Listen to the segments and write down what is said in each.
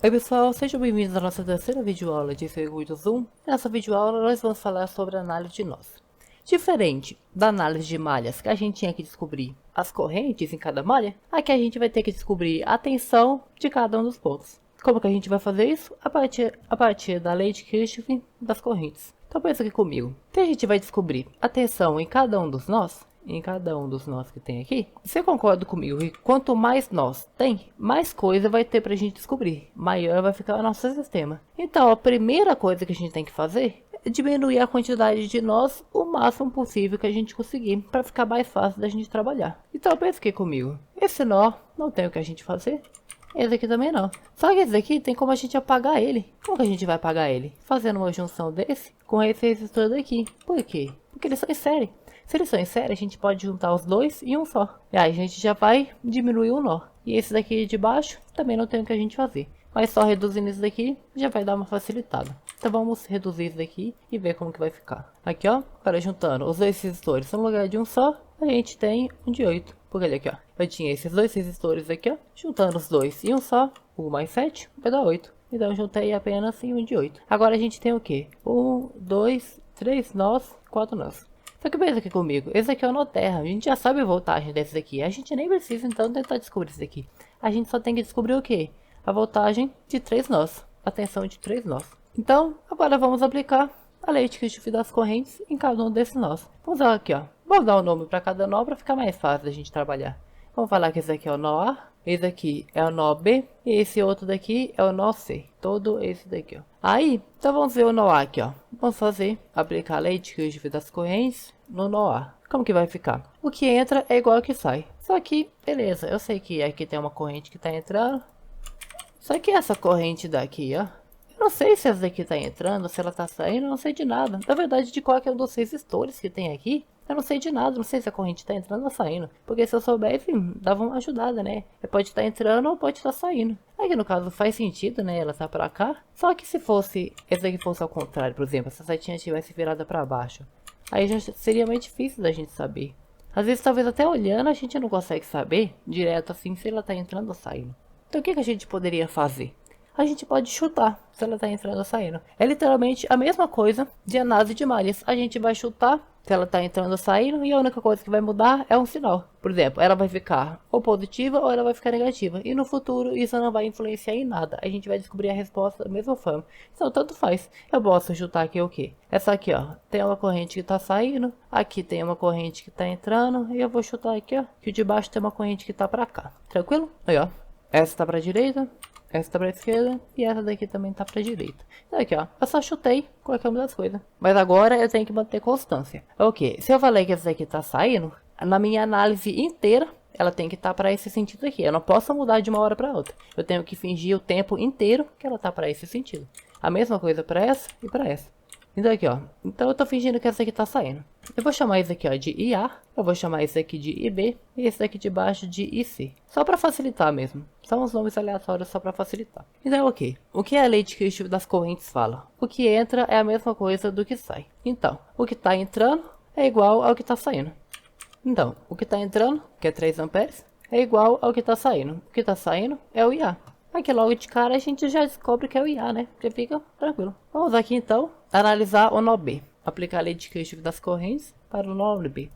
Oi pessoal, sejam bem-vindos à nossa terceira videoaula de circuito Zoom. Nessa videoaula nós vamos falar sobre a análise de nós. Diferente da análise de malhas, que a gente tinha que descobrir as correntes em cada malha, aqui a gente vai ter que descobrir a tensão de cada um dos pontos. Como que a gente vai fazer isso? A partir da lei de Kirchhoff das correntes. Então pensa aqui comigo. Se a gente vai descobrir a tensão em cada um dos nós, que tem aqui, você concorda comigo que quanto mais nós tem, mais coisa vai ter pra gente descobrir, maior vai ficar o nosso sistema. Então a primeira coisa que a gente tem que fazer é diminuir a quantidade de nós o máximo possível que a gente conseguir, para ficar mais fácil da gente trabalhar. Então pensa aqui comigo, esse nó não tem o que a gente fazer, esse aqui também não. Só que esse aqui tem como a gente apagar ele. Como que a gente vai apagar ele? Fazendo uma junção desse com esse resistor daqui. Por quê? Porque eles são em série. Se eles são em série, a gente pode juntar os dois em um só. E aí a gente já vai diminuir o nó. E esse daqui de baixo também não tem o que a gente fazer. Mas só reduzindo isso daqui já vai dar uma facilitada. Então vamos reduzir isso daqui e ver como que vai ficar. Aqui ó, agora juntando os dois resistores no lugar de um só, a gente tem um de 8. Porque olha aqui ó, eu tinha esses dois resistores aqui ó, juntando os dois em um só, 1 mais 7 vai dar 8. Então eu juntei apenas em um de 8. Agora a gente tem o que? 1, 2, 3 nós, 4 nós. Só que pensa aqui comigo, esse aqui é o nó terra, a gente já sabe a voltagem desse daqui, a gente nem precisa então tentar descobrir isso daqui. A gente só tem que descobrir o que? A voltagem de 3 nós, a tensão de 3 nós. Então, agora vamos aplicar a lei de Kirchhoff das correntes em cada um desses nós. Vamos usar aqui ó, vamos dar um nome para cada nó para ficar mais fácil da gente trabalhar. Vamos falar que esse aqui é o nó A, esse aqui é o nó B e esse outro daqui é o nó C. Todo esse daqui, ó. Aí, então vamos ver o nó A aqui, ó. Vamos aplicar a lei de Kirchhoff das correntes no nó A. Como que vai ficar? O que entra é igual ao que sai. Só que, beleza, eu sei que aqui tem uma corrente que tá entrando. Só que essa corrente daqui, ó. Eu não sei se essa daqui tá entrando, se ela tá saindo, eu não sei de nada. Na verdade, de qualquer um dos resistores que tem aqui, eu não sei de nada, não sei se a corrente tá entrando ou saindo. Porque se eu soubesse, dava uma ajudada, né? Pode estar entrando ou pode estar saindo. Aqui no caso faz sentido, né? Ela tá pra cá. Só que se fosse, esse daqui fosse ao contrário, por exemplo, se a setinha estivesse virada pra baixo, aí já seria mais difícil da gente saber. Às vezes, talvez até olhando, a gente não consegue saber direto assim se ela tá entrando ou saindo. Então o que a gente poderia fazer? A gente pode chutar se ela está entrando ou saindo. É literalmente a mesma coisa de análise de malhas. A gente vai chutar se ela está entrando ou saindo e a única coisa que vai mudar é um sinal. Por exemplo, ela vai ficar ou positiva ou ela vai ficar negativa. E no futuro isso não vai influenciar em nada. A gente vai descobrir a resposta da mesma forma. Então tanto faz. Eu posso chutar aqui o que? Essa aqui ó, tem uma corrente que está saindo. Aqui tem uma corrente que está entrando. E eu vou chutar aqui ó, que o de baixo tem uma corrente que está para cá. Tranquilo? Aí ó, essa está para a direita. Essa tá pra esquerda e essa daqui também tá pra direita. Então aqui ó, eu só chutei qualquer uma das coisas. Mas agora eu tenho que manter constância. Ok, se eu falei que essa daqui tá saindo, na minha análise inteira, ela tem que estar para esse sentido aqui. Eu não posso mudar de uma hora para outra. Eu tenho que fingir o tempo inteiro que ela tá para esse sentido. A mesma coisa para essa e para essa. Então aqui ó, então eu tô fingindo que essa aqui tá saindo. Eu vou chamar isso aqui ó de IA, eu vou chamar esse aqui de IB e esse daqui de baixo de IC. Só para facilitar mesmo, são uns nomes aleatórios só para facilitar. Então ok, o que a lei de Kirchhoff das correntes fala? O que entra é a mesma coisa do que sai. Então, o que tá entrando é igual ao que tá saindo. Então, o que tá entrando, que é 3 amperes, é igual ao que tá saindo. O que tá saindo é o IA. Aqui logo de cara a gente já descobre que é o IA, né? Já fica tranquilo. Vamos aqui então analisar o nó B. Aplicar a lei de Kirchhoff das correntes para o nó B.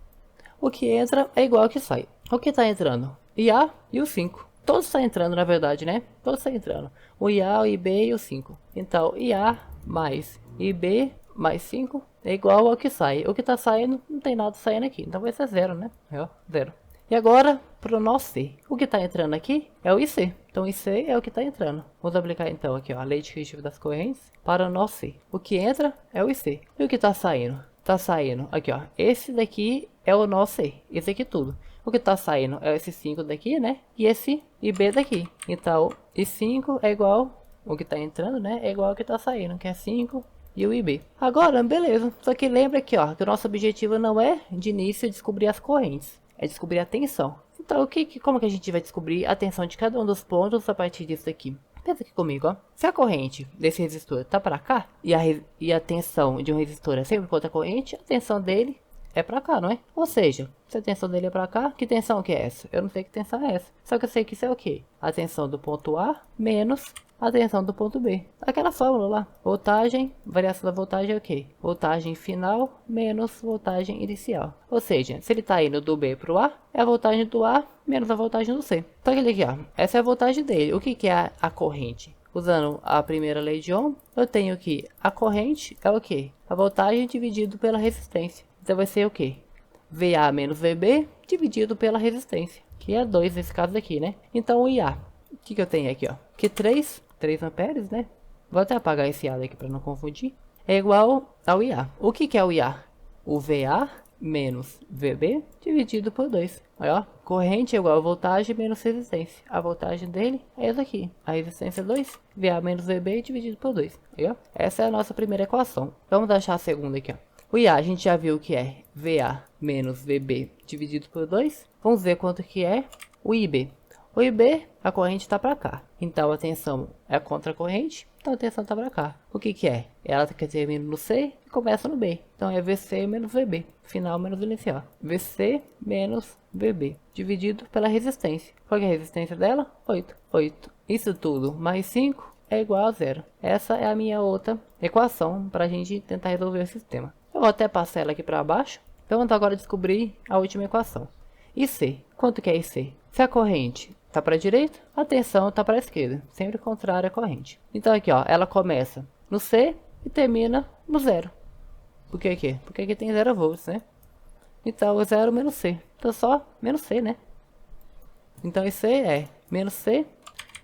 O que entra é igual ao que sai. O que está entrando? IA e o 5. Todos estão entrando na verdade, né? Todos estão entrando. O IA, o IB e o 5. Então IA mais IB mais 5 é igual ao que sai. O que está saindo, não tem nada saindo aqui. Então vai ser 0, né? É, 0. E agora, para o nó C. O que está entrando aqui é o IC. Então, IC é o que está entrando. Vamos aplicar então aqui ó, a lei de Kirchhoff das correntes para o nó C. O que entra é o IC. E o que está saindo? Está saindo aqui ó. Esse daqui é o nó C. Esse aqui tudo. O que está saindo é esse 5 daqui, né? E esse IB daqui. Então, I5 é igual, o que está entrando, né? É igual ao que está saindo, que é 5 e o IB. Agora, beleza. Só que lembra aqui ó, que o nosso objetivo não é de início descobrir as correntes. É descobrir a tensão. Então, como que a gente vai descobrir a tensão de cada um dos pontos a partir disso aqui? Pensa aqui comigo, ó. Se a corrente desse resistor tá para cá, e a tensão de um resistor é sempre contra a corrente, a tensão dele é para cá, não é? Ou seja, se a tensão dele é para cá, que tensão que é essa? Eu não sei que tensão é essa. Só que eu sei que isso é o quê? A tensão do ponto A menos a tensão do ponto B. Aquela fórmula lá. Voltagem, variação da voltagem é o quê? Voltagem final menos voltagem inicial. Ou seja, se ele está indo do B para o A, é a voltagem do A menos a voltagem do C. Então aqui, ó, essa é a voltagem dele. O que é a corrente? Usando a primeira lei de Ohm, eu tenho que a corrente é o quê? A voltagem dividido pela resistência. Então vai ser o quê? VA menos VB dividido pela resistência, que é 2 nesse caso aqui, né? Então o IA, o que eu tenho aqui, ó? Que 3 amperes, né? Vou até apagar esse A aqui para não confundir. É igual ao IA. O que é o IA? O VA menos VB dividido por 2. Aí, ó, corrente é igual a voltagem menos resistência. A voltagem dele é essa aqui. A resistência é 2. VA menos VB dividido por 2. Aí, ó, essa é a nossa primeira equação. Vamos achar a segunda aqui, ó. O IA a gente já viu que é VA menos VB dividido por 2. Vamos ver quanto que é o IB. O IB, a corrente está para cá. Então a tensão é contra a corrente, então a tensão está para cá. O que é? Ela que termina no C e começa no B. Então é VC menos VB, final menos inicial. VC menos VB, dividido pela resistência. Qual é a resistência dela? 8. 8. Isso tudo mais 5 é igual a 0. Essa é a minha outra equação para a gente tentar resolver o sistema. Eu vou até passar ela aqui para baixo. Então vamos agora descobrir a última equação. IC, quanto que é IC? Se a corrente está para a direita, a tensão está para a esquerda, sempre contrária à corrente. Então aqui, ó, ela começa no C e termina no 0. Por que aqui? Porque aqui tem 0 volts, né? Então o 0 menos C. Então só menos C, né? Então IC é menos C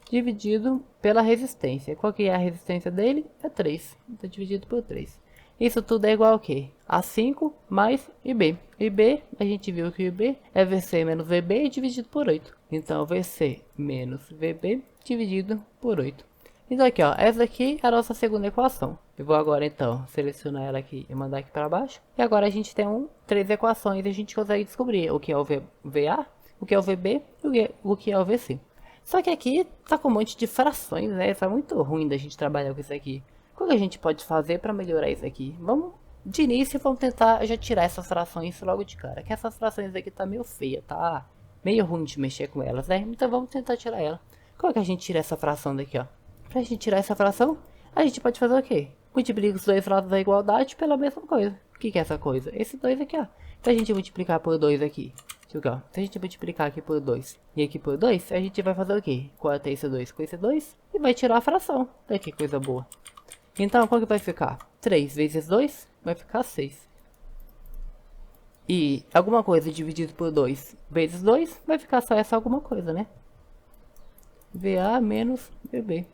dividido pela resistência. Qual que é a resistência dele? É 3. Então dividido por 3. Isso tudo é igual ao quê? A 5 mais IB. IB, a gente viu que o IB é VC menos VB dividido por 8. Então, VC menos VB dividido por 8. Então, aqui, ó, essa aqui é a nossa segunda equação. Eu vou agora, então, selecionar ela aqui e mandar aqui para baixo. E agora a gente tem 3 equações e a gente consegue descobrir o que é o VA, o que é o VB e o que é o VC. Só que aqui tá com um monte de frações, né? Isso é muito ruim da gente trabalhar com isso aqui. O que a gente pode fazer para melhorar isso aqui? Vamos, de início, vamos tentar já tirar essas frações logo de cara. Que essas frações aqui tá meio feia, tá meio ruim de mexer com elas, né? Então vamos tentar tirar ela. Como é que a gente tira essa fração daqui, ó? Pra gente tirar essa fração, a gente pode fazer o quê? Multiplica os dois lados da igualdade pela mesma coisa. O que é essa coisa? Esse 2 aqui, ó. Se a gente multiplicar por 2 aqui, se a gente multiplicar aqui por 2 e aqui por 2, a gente vai fazer o quê? Corta esse 2 com esse 2 e vai tirar a fração. Olha que coisa boa. Então, qual que vai ficar? 3 vezes 2 vai ficar 6. E alguma coisa dividido por 2 vezes 2 vai ficar só essa alguma coisa, né? VA menos VB.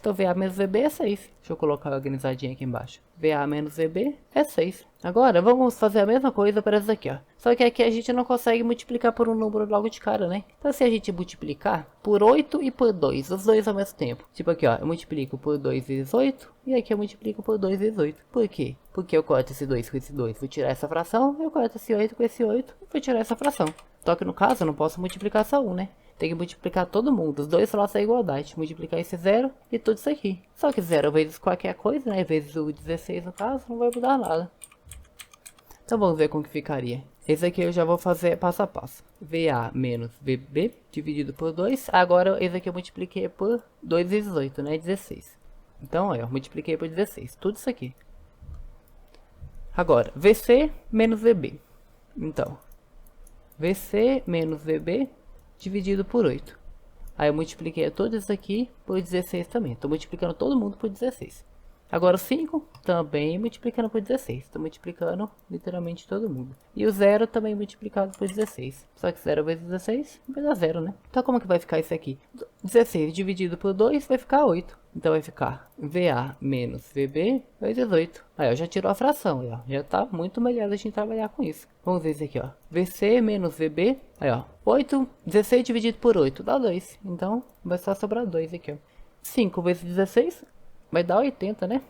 Então, VA menos VB é 6. Deixa eu colocar organizadinho aqui embaixo. VA menos VB é 6. Agora, vamos fazer a mesma coisa para essa aqui, ó. Só que aqui a gente não consegue multiplicar por um número logo de cara, né? Então, se a gente multiplicar por 8 e por 2, os dois ao mesmo tempo. Tipo aqui, ó. Eu multiplico por 2 vezes 8. E aqui eu multiplico por 2 vezes 8. Por quê? Porque eu corto esse 2 com esse 2. Vou tirar essa fração. Eu corto esse 8 com esse 8. E vou tirar essa fração. Só que no caso, eu não posso multiplicar só um, né? Tem que multiplicar todo mundo, os dois lados da igualdade. Multiplicar esse 0 e tudo isso aqui. Só que 0 vezes qualquer coisa, né? Vezes o 16 no caso, não vai mudar nada. Então vamos ver como que ficaria. Esse aqui eu já vou fazer passo a passo. VA menos VB dividido por 2. Agora esse aqui eu multipliquei por 2 vezes 8, né? 16. Então, ó, eu multipliquei por 16. Tudo isso aqui. Agora, VC menos VB. Então, VC menos VB dividido por 8. Aí eu multipliquei tudo isso aqui por 16 também. Estou multiplicando todo mundo por 16. Agora o 5 também multiplicando por 16. Estou multiplicando literalmente todo mundo. E o 0 também multiplicado por 16. Só que 0 vezes 16 vai dar 0, né? Então como que vai ficar isso aqui? 16 dividido por 2 vai ficar 8. Então vai ficar VA menos VB vezes 8. Aí ó, já tirou a fração. Aí, ó, já está muito melhor a gente trabalhar com isso. Vamos ver isso aqui, ó. VC menos VB. Aí ó, 8, 16 dividido por 8 dá 2. Então vai só sobrar 2 aqui, ó. 5 vezes 16 vai dar 80, né?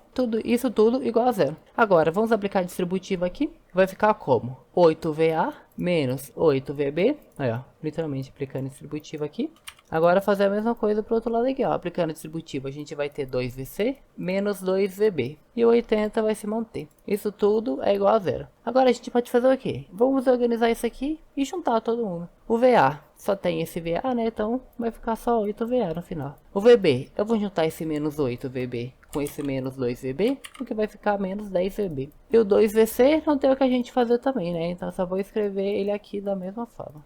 Isso tudo igual a 0. Agora, vamos aplicar a distributiva aqui. Vai ficar como? 8VA menos 8VB. Aí, ó. Literalmente aplicando a distributiva aqui. Agora, fazer a mesma coisa para o outro lado aqui, ó. Aplicando a distributiva, a gente vai ter 2VC menos 2VB. E o 80 vai se manter. Isso tudo é igual a 0. Agora, a gente pode fazer o quê? Vamos organizar isso aqui e juntar todo mundo. O VA só tem esse VA, né? Então vai ficar só 8 VA no final. O VB, eu vou juntar esse menos 8 VB com esse menos 2 VB, o que vai ficar menos 10 VB. E o 2 VC não tem o que a gente fazer também, né? Então só vou escrever ele aqui da mesma forma.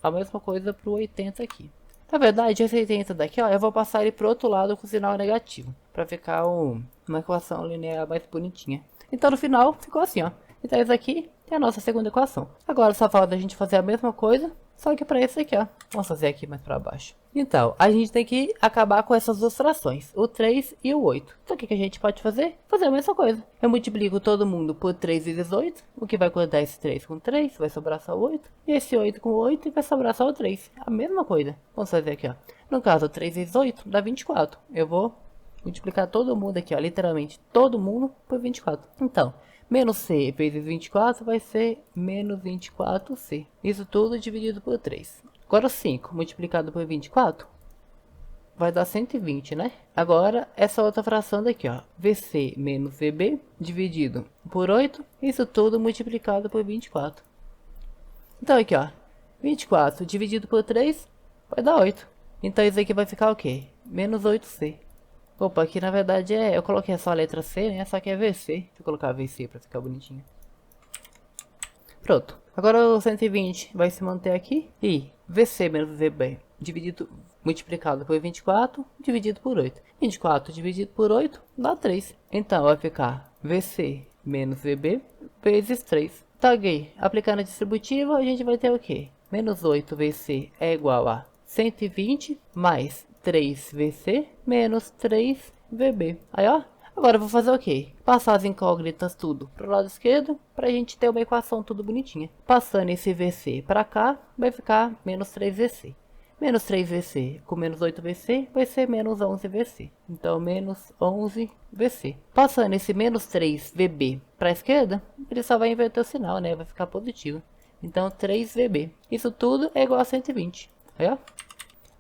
A mesma coisa pro 80 aqui. Na verdade, esse 80 daqui, ó, eu vou passar ele pro outro lado com sinal negativo, para ficar uma equação linear mais bonitinha. Então no final ficou assim, ó. Então isso aqui é a nossa segunda equação. Agora só falta a gente fazer a mesma coisa, só que para esse aqui, ó. Vamos fazer aqui mais para baixo. Então, a gente tem que acabar com essas duas frações, o 3 e o 8. Então o que a gente pode fazer? Fazer a mesma coisa. Eu multiplico todo mundo por 3 vezes 8, o que vai cortar esse 3 com 3, vai sobrar só 8. E esse 8 com 8 vai sobrar só o 3. A mesma coisa. Vamos fazer aqui, ó. No caso, 3 vezes 8 dá 24. Eu vou multiplicar todo mundo aqui, ó, literalmente todo mundo por 24. Então, menos C vezes 24 vai ser menos 24C. Isso tudo dividido por 3. Agora 5 multiplicado por 24 vai dar 120, né? Agora essa outra fração daqui, ó, VC menos VB dividido por 8. Isso tudo multiplicado por 24. Então aqui, ó, 24 dividido por 3 vai dar 8. Então isso aqui vai ficar o quê? Menos 8C. Opa, aqui na verdade eu coloquei só a letra C, né? Só que é VC. Deixa eu colocar VC pra ficar bonitinho. Pronto. Agora o 120 vai se manter aqui. E VC menos VB multiplicado por 24 dividido por 8. 24 dividido por 8 dá 3. Então vai ficar VC menos VB vezes 3. Taguei. Aplicando a distributiva, a gente vai ter o quê? Menos 8 VC é igual a 120 mais 3 VC menos 3 VB. Aí, ó. Agora eu vou fazer o quê? Passar as incógnitas tudo pro lado esquerdo, pra gente ter uma equação tudo bonitinha. Passando esse VC pra cá, vai ficar menos 3 VC. Menos 3 VC com menos 8 VC vai ser menos 11 VC. Então, menos 11 VC. Passando esse menos 3 VB pra esquerda, ele só vai inverter o sinal, né? Vai ficar positivo. Então, 3 VB. Isso tudo é igual a 120. Aí, ó.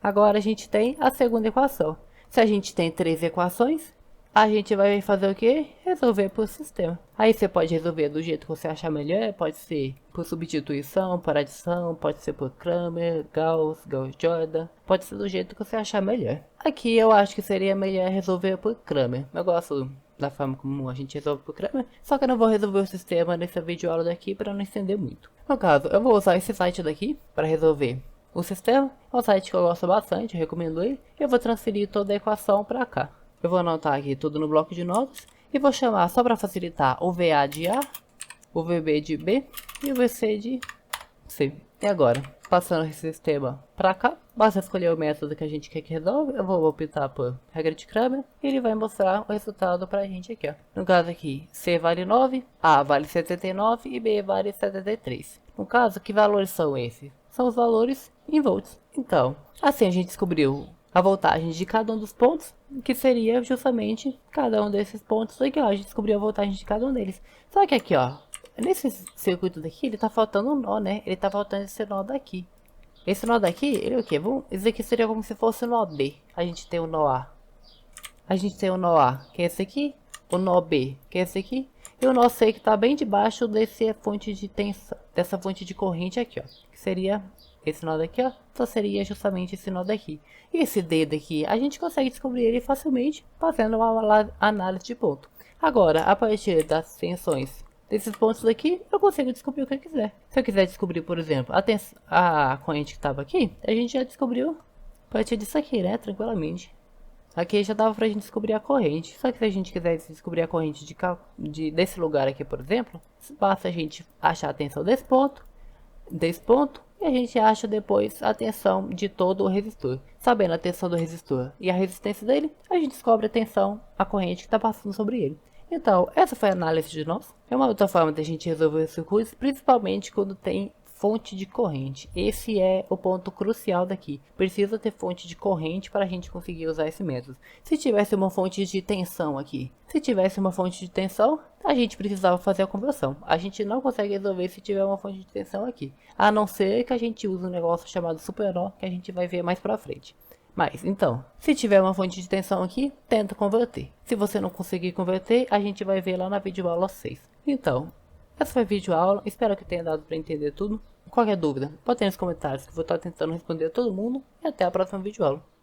Agora a gente tem a segunda equação. Se a gente tem 3 equações, a gente vai fazer o que? Resolver por sistema. Aí você pode resolver do jeito que você achar melhor. Pode ser por substituição, por adição, pode ser por Cramer, Gauss, Gauss-Jordan. Pode ser do jeito que você achar melhor. Aqui eu acho que seria melhor resolver por Cramer. Eu gosto da forma como a gente resolve por Cramer. Só que eu não vou resolver o sistema nessa videoaula daqui para não estender muito. No caso, eu vou usar esse site daqui para resolver o sistema. É um site que eu gosto bastante, eu recomendo ele. Eu vou transferir toda a equação para cá. Eu vou anotar aqui tudo no bloco de notas e vou chamar, só para facilitar, o VA de A, o VB de B e o VC de C. E agora, passando esse sistema para cá, basta escolher o método que a gente quer que resolve. Eu vou optar por regra de Cramer e ele vai mostrar o resultado para a gente aqui, ó. No caso aqui, C vale 9, A vale 79 e B vale 73. No caso, que valores são esses? São os valores em volts. Então, assim a gente descobriu a voltagem de cada um dos pontos, que seria justamente cada um desses pontos aqui, ó. A gente descobriu a voltagem de cada um deles. Só que aqui, ó, nesse circuito daqui, ele tá faltando um nó, né? Ele tá faltando esse nó daqui. Esse nó daqui, ele é o quê? Esse aqui seria como se fosse o nó D. A gente tem o nó A. A gente tem o nó A, que é esse aqui. O nó B, que é esse aqui. E o nó C, que tá bem debaixo desse fonte de tensão, dessa fonte de corrente aqui, ó. Que seria esse nó daqui, ó, só seria justamente esse nó daqui. E esse D daqui, a gente consegue descobrir ele facilmente fazendo uma análise de ponto. Agora, a partir das tensões desses pontos daqui, eu consigo descobrir o que eu quiser. Se eu quiser descobrir, por exemplo, a corrente que estava aqui, a gente já descobriu a partir disso aqui, né, tranquilamente. Aqui já dava pra gente descobrir a corrente. Só que se a gente quiser descobrir a corrente desse lugar aqui, por exemplo, basta a gente achar a tensão desse ponto, e a gente acha depois a tensão de todo o resistor. Sabendo a tensão do resistor e a resistência dele, a gente descobre a tensão, a corrente que está passando sobre ele. Então, essa foi a análise de nós. É uma outra forma de a gente resolver os circuitos, principalmente quando tem fonte de corrente. Esse é o ponto crucial daqui. Precisa ter fonte de corrente para a gente conseguir usar esse método. Se tivesse uma fonte de tensão aqui, a gente precisava fazer a conversão. A gente não consegue resolver se tiver uma fonte de tensão aqui, a não ser que a gente use um negócio chamado supernó, que a gente vai ver mais pra frente. Mas, então, se tiver uma fonte de tensão aqui, tenta converter. Se você não conseguir converter, a gente vai ver lá na videoaula 6. Então, essa foi a videoaula, espero que tenha dado para entender tudo. Qualquer dúvida, bota aí nos comentários que eu vou estar tentando responder a todo mundo. E até a próxima videoaula.